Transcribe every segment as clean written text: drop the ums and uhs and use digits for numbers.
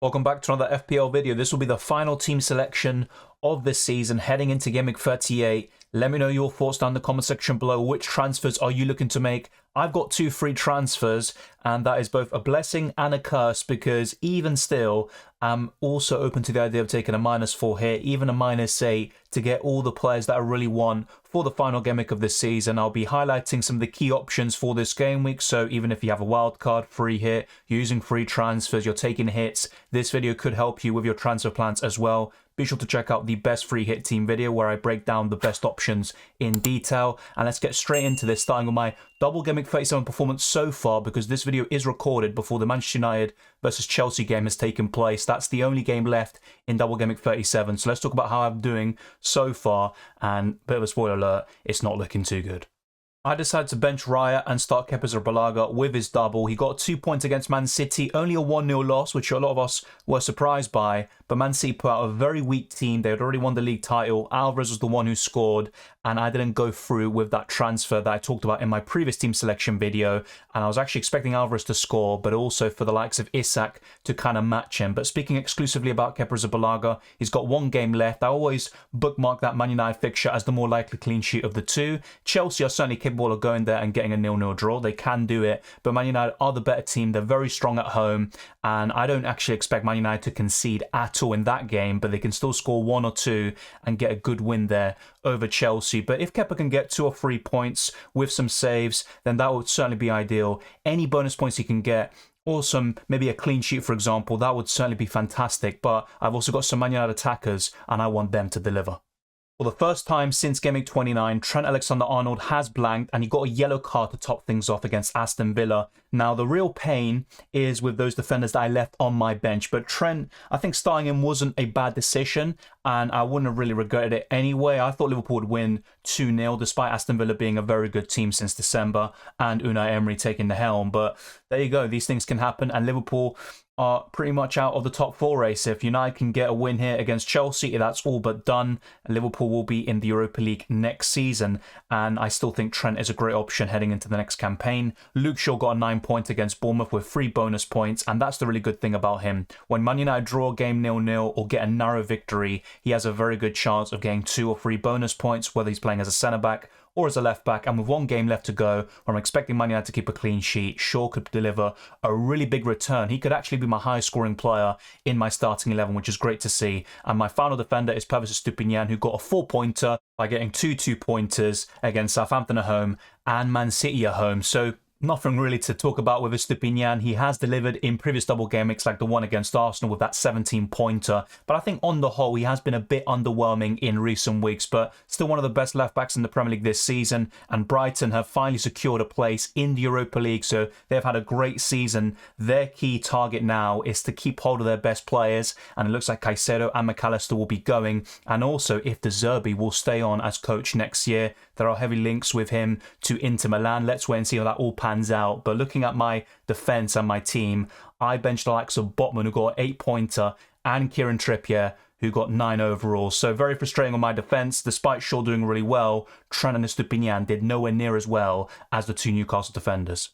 Welcome back to another FPL video. This will be the final team selection of this season heading into Gameweek 38. Let me know your thoughts down in the comment section below. Which transfers are you looking to make? I've got 2 free transfers, and that is both a blessing and a curse because even still, I'm also open to the idea of taking a -4 here, even a -8 to get all the players that I really want for the final game week of this season. I'll be highlighting some of the key options for this game week. So even if you have a wild card, free hit, you're using free transfers, you're taking hits, this video could help you with your transfer plans as well. Be sure to check out the best free hit team video where I break down the best options in detail. And let's get straight into this, starting with my double Gameweek 37 performance so far, because this video is recorded before the Manchester United versus Chelsea game has taken place. That's the only game left in double Gameweek 37. So let's talk about how I'm doing so far. And bit of a spoiler alert, it's not looking too good. I decided to bench Raya and start Kepa Arrizabalaga with his double. He got 2 points against Man City, only a 1-0 loss, which a lot of us were surprised by. But Man City put out a very weak team. They had already won the league title. Alvarez was the one who scored, and I didn't go through with that transfer that I talked about in my previous team selection video. And I was actually expecting Alvarez to score, but also for the likes of Isak to kind of match him. But speaking exclusively about Kepa Arrizabalaga, he's got 1 game left. I always bookmark that Man United fixture as the more likely clean sheet of the 2. Chelsea are certainly capable of going there and getting a 0-0 draw. They can do it, but Man United are the better team. They're very strong at home, and I don't actually expect Man United to concede at all in that game, but they can still score 1 or 2 and get a good win there over Chelsea. But if Kepa can get 2 or 3 points with some saves, then that would certainly be ideal. Any bonus points he can get, or maybe a clean sheet, for example, that would certainly be fantastic. But I've also got some Man United attackers, and I want them to deliver. For the first time since Gameweek 29, Trent Alexander-Arnold has blanked, and he got a yellow card to top things off against Aston Villa. Now, the real pain is with those defenders that I left on my bench, but Trent, I think starting him wasn't a bad decision, and I wouldn't have really regretted it anyway. I thought Liverpool would win 2-0, despite Aston Villa being a very good team since December, and Unai Emery taking the helm. But there you go, these things can happen, and Liverpool are pretty much out of the top 4 race. If United can get a win here against Chelsea, that's all but done. Liverpool will be in the Europa League next season, and I still think Trent is a great option heading into the next campaign. Luke Shaw got a 9 points against Bournemouth with 3 bonus points, and that's the really good thing about him. When Man United draw a game 0-0 or get a narrow victory, he has a very good chance of getting 2 or 3 bonus points, whether he's playing as a centre-back or as a left-back. And with 1 game left to go, where I'm expecting Man United to keep a clean sheet, Shaw could deliver a really big return. He could actually be my highest scoring player in my starting 11, which is great to see. And my final defender is Pervis Estupiñán, who got a 4-pointer by getting 2 2-pointers against Southampton at home and Man City at home. So nothing really to talk about with Estupiñán. He has delivered in previous double game weeks like the one against Arsenal with that 17-pointer. But I think on the whole, he has been a bit underwhelming in recent weeks, but still one of the best left-backs in the Premier League this season. And Brighton have finally secured a place in the Europa League, so they've had a great season. Their key target now is to keep hold of their best players, and it looks like Caicedo and McAllister will be going. And also, if De Zerbi will stay on as coach next year, there are heavy links with him to Inter Milan. Let's wait and see how that all pans out. But looking at my defence and my team, I benched the likes of Botman, who got an 8-pointer, and Kieran Trippier, who got 9 overall. So very frustrating on my defence. Despite Shaw doing really well, Trent and Estupiñán did nowhere near as well as the 2 Newcastle defenders.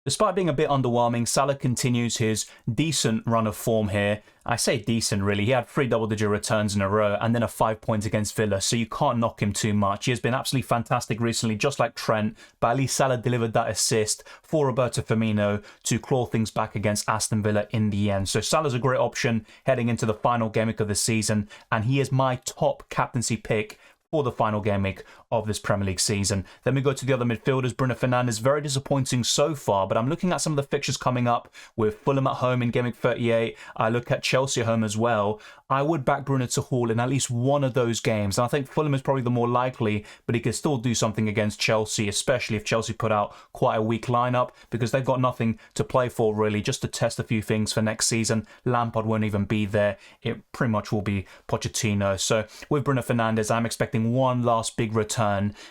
Despite being a bit underwhelming, Salah continues his decent run of form here. I say decent, really. He had 3 double-digit returns in a row and then a 5 points against Villa, so you can't knock him too much. He has been absolutely fantastic recently, just like Trent, but at least Salah delivered that assist for Roberto Firmino to claw things back against Aston Villa in the end. So Salah's a great option heading into the final game week of the season, and he is my top captaincy pick for the final game week of this Premier League season. Then we go to the other midfielders. Bruno Fernandes, very disappointing so far, but I'm looking at some of the fixtures coming up with Fulham at home in Game Week 38. I look at Chelsea at home as well. I would back Bruno to haul in at least one of those games. And I think Fulham is probably the more likely, but he could still do something against Chelsea, especially if Chelsea put out quite a weak lineup, because they've got nothing to play for really, just to test a few things for next season. Lampard won't even be there. It pretty much will be Pochettino. So with Bruno Fernandes, I'm expecting one last big return,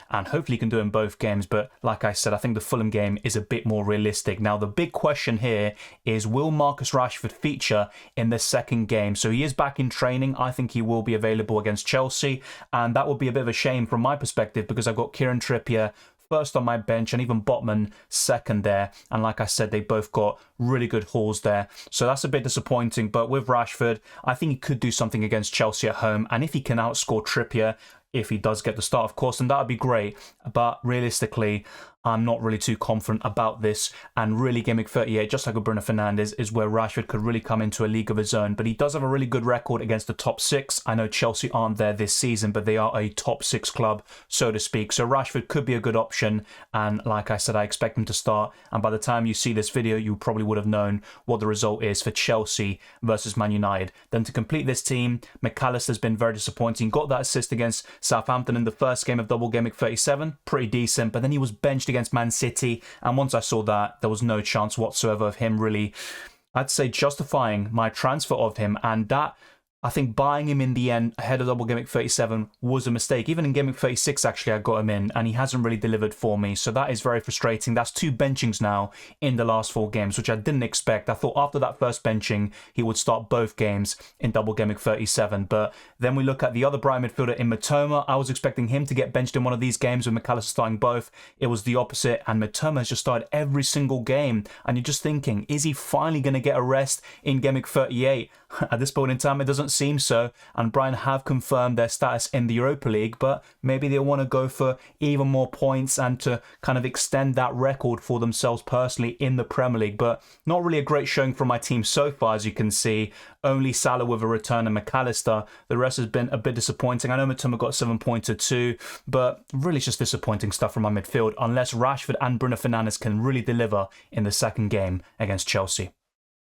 and hopefully he can do it in both games. But like I said, I think the Fulham game is a bit more realistic. Now, the big question here is, will Marcus Rashford feature in the second game? So he is back in training. I think he will be available against Chelsea, and that would be a bit of a shame from my perspective, because I've got Kieran Trippier, first on my bench, and even Botman second there. And like I said, they both got really good hauls there. So that's a bit disappointing. But with Rashford, I think he could do something against Chelsea at home. And if he can outscore Trippier, if he does get the start, of course, then that would be great. But realistically, I'm not really too confident about this. And really, Game Week 38, just like with Bruno Fernandes, is where Rashford could really come into a league of his own. But he does have a really good record against the top six. I know Chelsea aren't there this season, but they are a top six club, so to speak. So Rashford could be a good option. And like I said, I expect him to start. And by the time you see this video, you probably would have known what the result is for Chelsea versus Man United. Then to complete this team, McAllister's been very disappointing. Got that assist against Southampton in the first game of Double Gameweek 37. Pretty decent. But then he was benched against Man City, and once I saw that, there was no chance whatsoever of him really, I'd say, justifying my transfer of him. And that, I think, buying him in the end ahead of Double Game Week 37 was a mistake. Even in Game Week 36, actually, I got him in, and he hasn't really delivered for me. So that is very frustrating. That's 2 benchings now in the last 4 games, which I didn't expect. I thought after that first benching, he would start both games in Double Game Week 37. But then we look at the other Brighton midfielder in Mitoma. I was expecting him to get benched in one of these games with McAllister starting both. It was the opposite, and Mitoma has just started every single game. And you're just thinking, is he finally going to get a rest in Game Week 38? At this point in time, it doesn't seem so, and Brighton have confirmed their status in the Europa League, but maybe they want to go for even more points and to kind of extend that record for themselves personally in the Premier League. But not really a great showing from my team so far, as you can see. Only Salah with a return and McAllister. The rest has been a bit disappointing. I know Mitoma got 7-pointer too, but really it's just disappointing stuff from my midfield, unless Rashford and Bruno Fernandes can really deliver in the second game against Chelsea.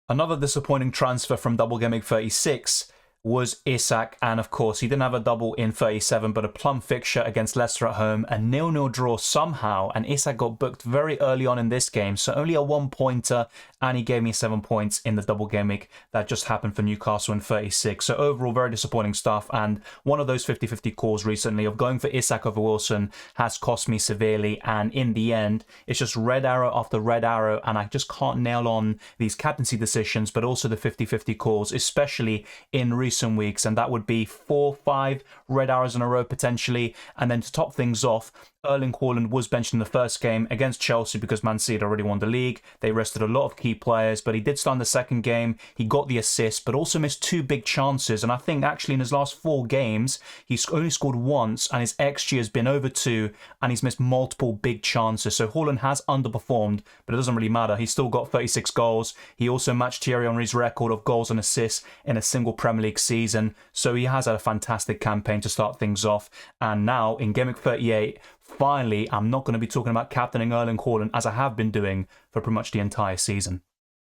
Another disappointing transfer from Double Game Week 36 was Isak, and of course he didn't have a double in 37, but a plum fixture against Leicester at home, a 0-0 draw somehow, and Isak got booked very early on in this game, so only a 1-pointer, and he gave me 7 points in the Double Game Week that just happened for Newcastle in 36. So overall, very disappointing stuff, and one of those 50-50 calls recently of going for Isak over Wilson has cost me severely, and in the end, it's just red arrow after red arrow, and I just can't nail on these captaincy decisions, but also the 50-50 calls, especially in recent weeks, and that would be 4-5 red arrows in a row potentially. And then to top things off, Erling Haaland was benched in the first game against Chelsea because Man City had already won the league. They rested a lot of key players, but he did start in the second game. He got the assist, but also missed 2 big chances. And I think actually in his last 4 games, he's only scored once, and his XG has been over 2, and he's missed multiple big chances. So Haaland has underperformed, but it doesn't really matter. He's still got 36 goals. He also matched Thierry Henry's record of goals and assists in a single Premier League season. So he has had a fantastic campaign to start things off. And now in Game Week 38, finally, I'm not going to be talking about captaining Erling Haaland as I have been doing for pretty much the entire season.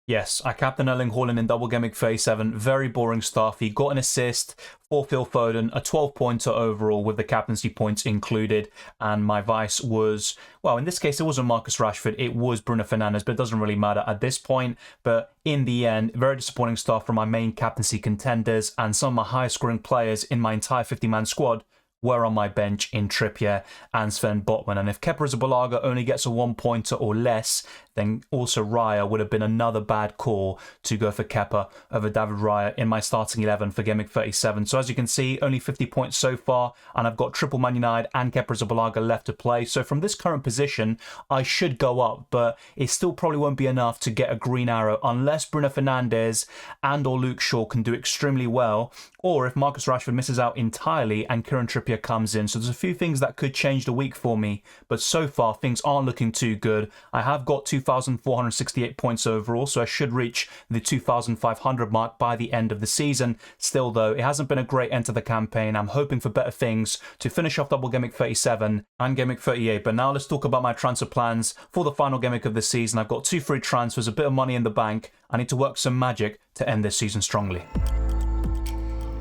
Yes, I captained Erling Haaland in Double Game Week 37. Very boring stuff. He got an assist for Phil Foden, a 12-pointer overall with the captaincy points included. And my vice was, well, in this case, it wasn't Marcus Rashford. It was Bruno Fernandes, but it doesn't really matter at this point. But in the end, very disappointing stuff from my main captaincy contenders, and some of my highest scoring players in my entire 50-man squad were on my bench in Trippier and Sven Botman. And if Kepa Arrizabalaga only gets a 1-pointer or less, then also Raya would have been another bad call to go for Kepa over David Raya in my starting 11 for Game Week 37. So as you can see, only 50 points so far, and I've got triple Man United and Kepa Arrizabalaga left to play. So from this current position, I should go up, but it still probably won't be enough to get a green arrow unless Bruno Fernandes and or Luke Shaw can do extremely well, or if Marcus Rashford misses out entirely and Kieran Trippier comes in. So there's a few things that could change the week for me, but so far things aren't looking too good. I have got 2,468 points overall, so I should reach the 2,500 mark by the end of the season. Still though, it hasn't been a great end to the campaign. I'm hoping for better things to finish off Double Game Week 37 and Game Week 38. But now let's talk about my transfer plans for the final game week of the season. I've got 2 free transfers, a bit of money in the bank. I need to work some magic to end this season strongly.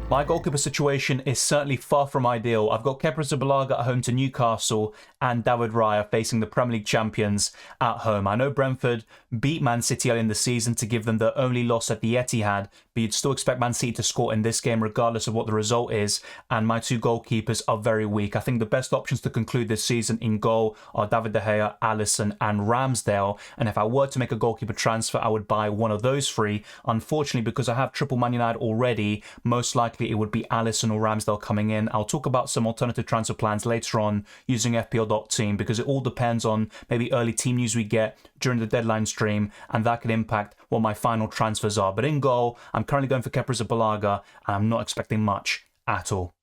My goalkeeper situation is certainly far from ideal. I've got Kepa Arrizabalaga at home to Newcastle and David Raya facing the Premier League champions at home. I know Brentford beat Man City early in the season to give them their only loss at the Etihad, but you'd still expect Man City to score in this game regardless of what the result is, and my two goalkeepers are very weak. I think the best options to conclude this season in goal are David De Gea, Alisson and Ramsdale, and if I were to make a goalkeeper transfer, I would buy one of those three. Unfortunately, because I have triple Man United already, most likely it would be Alisson or Ramsdale coming in. I'll talk about some alternative transfer plans later on using FPL.team, because it all depends on maybe early team news we get during the deadline stream, and that could impact what my final transfers are. But in goal, I'm currently going for Kepa Arrizabalaga, and I'm not expecting much at all.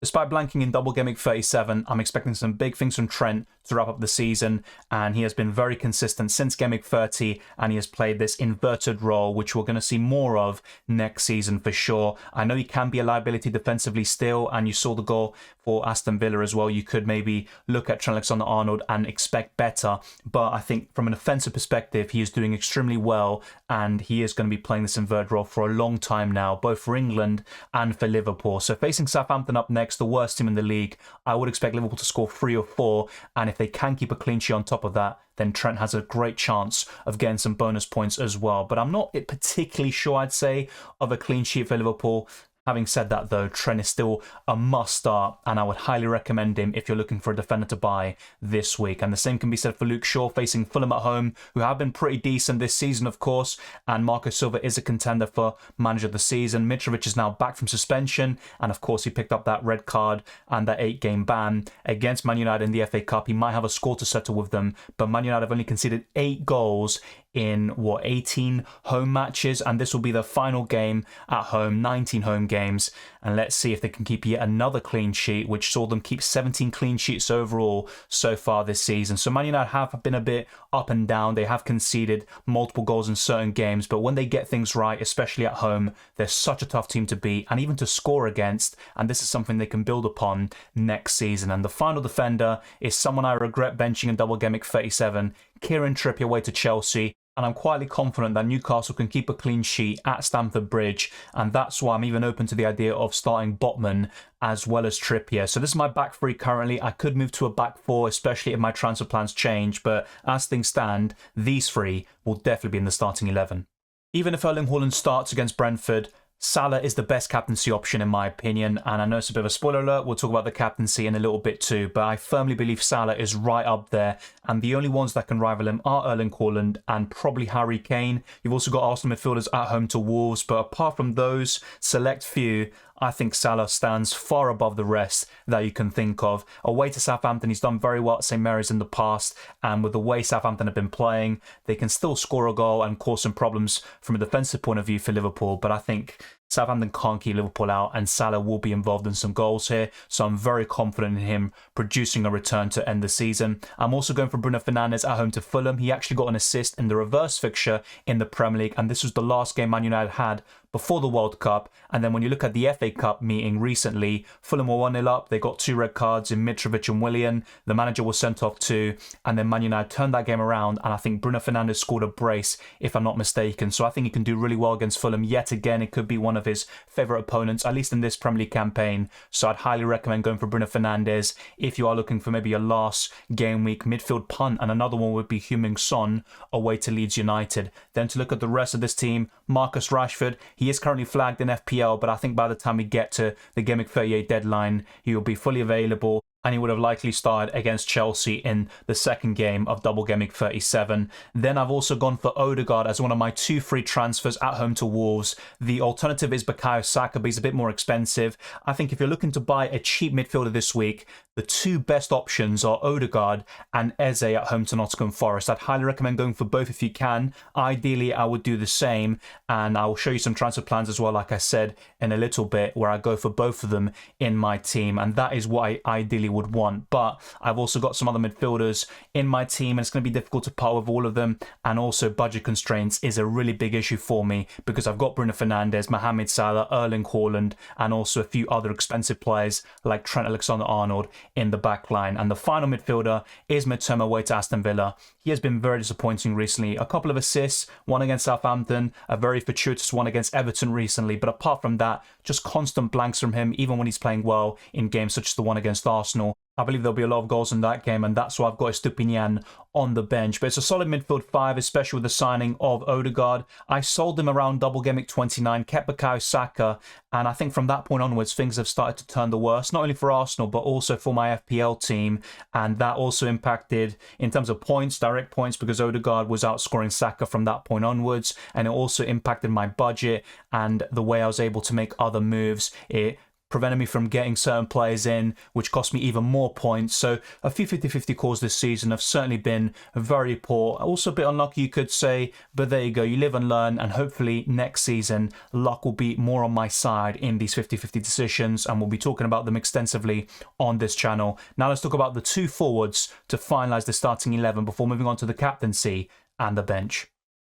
Despite blanking in Double Gameweek 37, I'm expecting some big things from Trent to wrap up the season, and he has been very consistent since Gameweek 30, and he has played this inverted role, which we're going to see more of next season for sure. I know he can be a liability defensively still, and you saw the goal for Aston Villa as well. You could maybe look at Trent Alexander-Arnold and expect better, but I think from an offensive perspective, he is doing extremely well, and he is going to be playing this inverted role for a long time now, both for England and for Liverpool. So facing Southampton up next, the worst team in the league, I would expect Liverpool to score 3 or 4, and if they can keep a clean sheet on top of that, then Trent has a great chance of getting some bonus points as well. But I'm not particularly sure, I'd say, of a clean sheet for Liverpool. Having said that though, Trent is still a must start, and I would highly recommend him if you're looking for a defender to buy this week. And the same can be said for Luke Shaw facing Fulham at home, who have been pretty decent this season of course, and Marco Silva is a contender for manager of the season. Mitrovic is now back from suspension, and of course he picked up that red card and that 8-game ban against Man United in the FA Cup. He might have a score to settle with them, but Man United have only conceded 8 goals in 18 home matches, and this will be the final game at home, 19 home games, and let's see if they can keep yet another clean sheet, which saw them keep 17 clean sheets overall so far this season. So Man United have been a bit up and down. They have conceded multiple goals in certain games, but when they get things right, especially at home, they're such a tough team to beat and even to score against, and this is something they can build upon next season. And the final defender is someone I regret benching in Double Gameweek 37, Kieran Trippier away to Chelsea. And I'm quietly confident that Newcastle can keep a clean sheet at Stamford Bridge, and that's why I'm even open to the idea of starting Botman as well as Trippier. So this is my back three currently. I could move to a back four, especially if my transfer plans change, but as things stand, these three will definitely be in the starting 11. Even if Erling Haaland starts against Brentford, Salah is the best captaincy option in my opinion, and I know it's a bit of a spoiler alert, we'll talk about the captaincy in a little bit too, but I firmly believe Salah is right up there, and the only ones that can rival him are Erling Haaland and probably Harry Kane. You've also got Arsenal midfielders at home to Wolves, but apart from those select few, I think Salah stands far above the rest that you can think of. Away to Southampton, he's done very well at St Mary's in the past, and with the way Southampton have been playing, they can still score a goal and cause some problems from a defensive point of view for Liverpool, but I think Southampton can't keep Liverpool out, and Salah will be involved in some goals here, so I'm very confident in him producing a return to end the season. I'm also going for Bruno Fernandes at home to Fulham. He actually got an assist in the reverse fixture in the Premier League, and this was the last game Man United had before the World Cup. And then when you look at the FA Cup meeting recently, Fulham were 1-0 up. They got 2 red cards in Mitrovic and Willian. The manager was sent off too. And then Man United turned that game around. And I think Bruno Fernandes scored a brace, if I'm not mistaken. So I think he can do really well against Fulham. Yet again, it could be one of his favourite opponents, at least in this Premier League campaign. So I'd highly recommend going for Bruno Fernandes if you are looking for maybe a last game week midfield punt. And another one would be Heung-min Son away to Leeds United. Then to look at the rest of this team, Marcus Rashford, he is currently flagged in FPL, but I think by the time we get to the Gameweek 38 deadline, he will be fully available, and he would have likely started against Chelsea in the second game of Double Gameweek 37. Then I've also gone for Odegaard as one of my 2 free transfers at home to Wolves. The alternative is Bukayo Saka, but he's a bit more expensive. I think if you're looking to buy a cheap midfielder this week, the 2 best options are Odegaard and Eze at home to Nottingham Forest. I'd highly recommend going for both if you can. Ideally, I would do the same, and I'll show you some transfer plans as well, like I said, in a little bit, where I go for both of them in my team, and that is what I ideally would want. But I've also got some other midfielders in my team, and it's going to be difficult to part with all of them, and also budget constraints is a really big issue for me, because I've got Bruno Fernandes, Mohamed Salah, Erling Haaland, and also a few other expensive players like Trent Alexander-Arnold in the back line. And the final midfielder is Mitoma away to Aston Villa. He has been very disappointing recently. A couple of assists, one against Southampton, a very fortuitous one against Everton recently, but apart from that, just constant blanks from him, even when he's playing well in games such as the one against Arsenal. I believe there'll be a lot of goals in that game, and that's why I've got Estupinian on the bench. But it's a solid midfield 5, especially with the signing of Odegaard. I sold him around Double Gameweek 29, kept Bukayo Saka, and I think from that point onwards, things have started to turn the worst, not only for Arsenal, but also for my FPL team. And that also impacted in terms of points, direct points, because Odegaard was outscoring Saka from that point onwards. And it also impacted my budget and the way I was able to make other moves. It prevented me from getting certain players in, which cost me even more points. So a few 50-50 calls this season have certainly been very poor. Also a bit unlucky, you could say, but there you go. You live and learn, and hopefully next season, luck will be more on my side in these 50-50 decisions, and we'll be talking about them extensively on this channel. Now let's talk about the 2 forwards to finalise the starting 11 before moving on to the captaincy and the bench.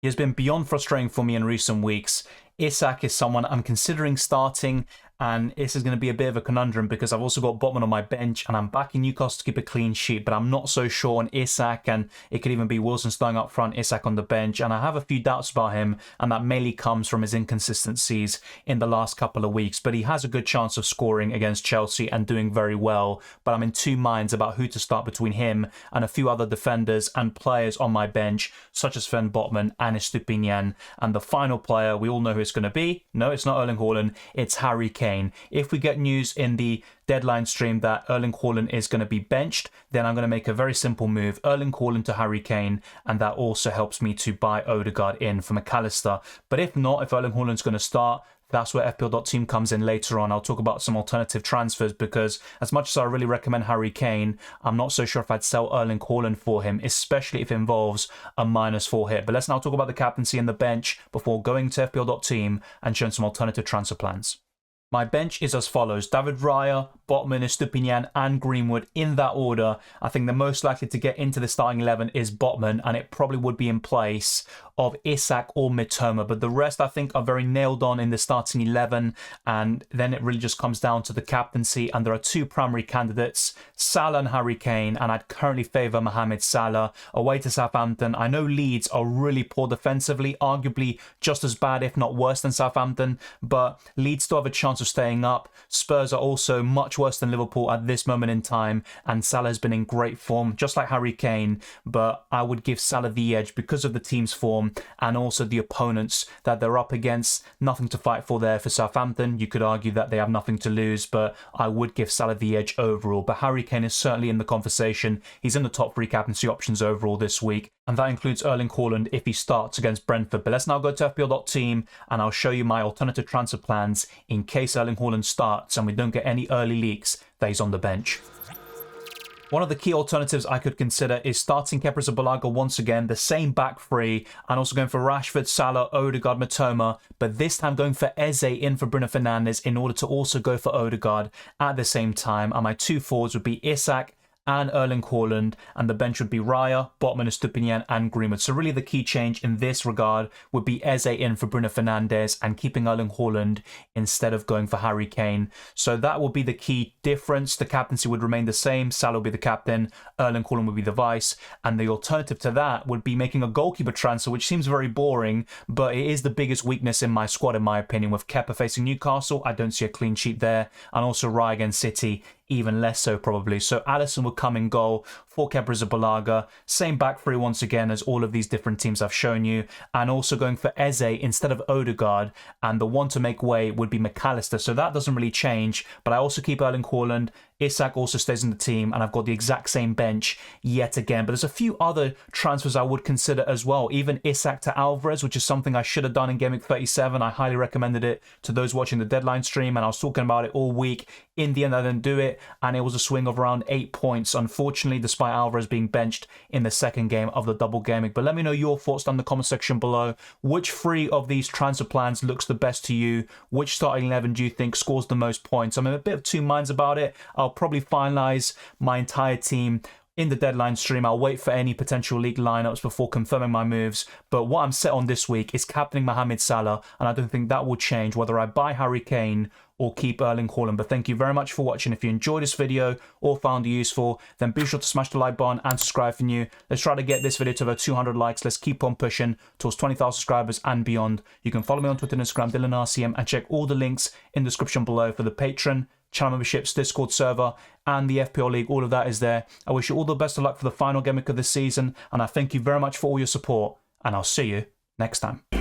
He has been beyond frustrating for me in recent weeks. Isak is someone I'm considering starting, and this is going to be a bit of a conundrum because I've also got Botman on my bench and I'm backing Newcastle to keep a clean sheet, but I'm not so sure on Isak, and it could even be Wilson starting up front, Isak on the bench, and I have a few doubts about him, and that mainly comes from his inconsistencies in the last couple of weeks. But he has a good chance of scoring against Chelsea and doing very well, but I'm in 2 minds about who to start between him and a few other defenders and players on my bench, such as Sven Botman and Estupinian. And the final player, we all know who it's going to be. No, it's not Erling Haaland, it's Harry Kane. If we get news in the deadline stream that Erling Haaland is going to be benched, then I'm going to make a very simple move, Erling Haaland to Harry Kane, and that also helps me to buy Odegaard in for McAllister. But if not, if Erling Haaland's going to start, that's where FPL.team comes in later on. I'll talk about some alternative transfers, because as much as I really recommend Harry Kane, I'm not so sure if I'd sell Erling Haaland for him, especially if it involves a -4 hit. But let's now talk about the captaincy and the bench before going to FPL.team and showing some alternative transfer plans. My bench is as follows: David Raya, Botman, Estupinian and Greenwood in that order. I think the most likely to get into the starting 11 is Botman, and it probably would be in place of Isak or Mitoma, but the rest I think are very nailed on in the starting 11, and then it really just comes down to the captaincy, and there are 2 primary candidates, Salah and Harry Kane, and I'd currently favour Mohamed Salah away to Southampton. I know Leeds are really poor defensively, arguably just as bad if not worse than Southampton, but Leeds still have a chance of staying up. Spurs are also much worse than Liverpool at this moment in time, and Salah has been in great form, just like Harry Kane, but I would give Salah the edge because of the team's form and also the opponents that they're up against. Nothing to fight for there for Southampton. You could argue that they have nothing to lose, but I would give Salah the edge overall. But Harry Kane is certainly in the conversation. He's in the top 3 captaincy options overall this week, and that includes Erling Haaland if he starts against Brentford. But let's now go to FPL.team and I'll show you my alternative transfer plans in case Erling Haaland starts and we don't get any early leaks that he's on the bench. One of the key alternatives I could consider is starting Kepa Arrizabalaga once again, the same back 3, and also going for Rashford, Salah, Odegaard, Mitoma, but this time going for Eze in for Bruno Fernandes in order to also go for Odegaard at the same time. And my 2 forwards would be Isak and Erling Haaland, and the bench would be Raya, Botman, Estupinian and Greenwood. So really the key change in this regard would be Eze in for Bruno Fernandes and keeping Erling Haaland instead of going for Harry Kane. So that will be the key difference. The captaincy would remain the same. Salah will be the captain, Erling Haaland would be the vice, and the alternative to that would be making a goalkeeper transfer, which seems very boring, but it is the biggest weakness in my squad in my opinion. With Kepa facing Newcastle, I don't see a clean sheet there, and also Raya against City, even less so probably. So Alisson would come in goal for Kepa Arrizabalaga. Same back 3 once again as all of these different teams I've shown you. And also going for Eze instead of Odegaard. And the one to make way would be McAllister. So that doesn't really change. But I also keep Erling Haaland. Isak also stays in the team, and I've got the exact same bench yet again. But there's a few other transfers I would consider as well. Even Isak to Alvarez, which is something I should have done in Gameweek 37. I highly recommended it to those watching the deadline stream, and I was talking about it all week. In the end, I didn't do it, and it was a swing of around 8 points, unfortunately, despite Alvarez being benched in the second game of the double gameweek. But let me know your thoughts down in the comment section below. Which 3 of these transfer plans looks the best to you? Which starting 11 do you think scores the most points? I'm in a bit of 2 minds about it. I'll probably finalize my entire team in the deadline stream. I'll wait for any potential league lineups before confirming my moves. But what I'm set on this week is captaining Mohamed Salah, and I don't think that will change whether I buy Harry Kane or keep Erling Haaland. But thank you very much for watching. If you enjoyed this video or found it useful, then be sure to smash the like button and subscribe if you're new. Let's try to get this video to over 200 likes. Let's keep on pushing towards 20,000 subscribers and beyond. You can follow me on Twitter and Instagram, DylanRCM, and check all the links in the description below for the Patreon, channel memberships, Discord server, and the FPL League. All of that is there. I wish you all the best of luck for the final game week of this season, and I thank you very much for all your support, and I'll see you next time.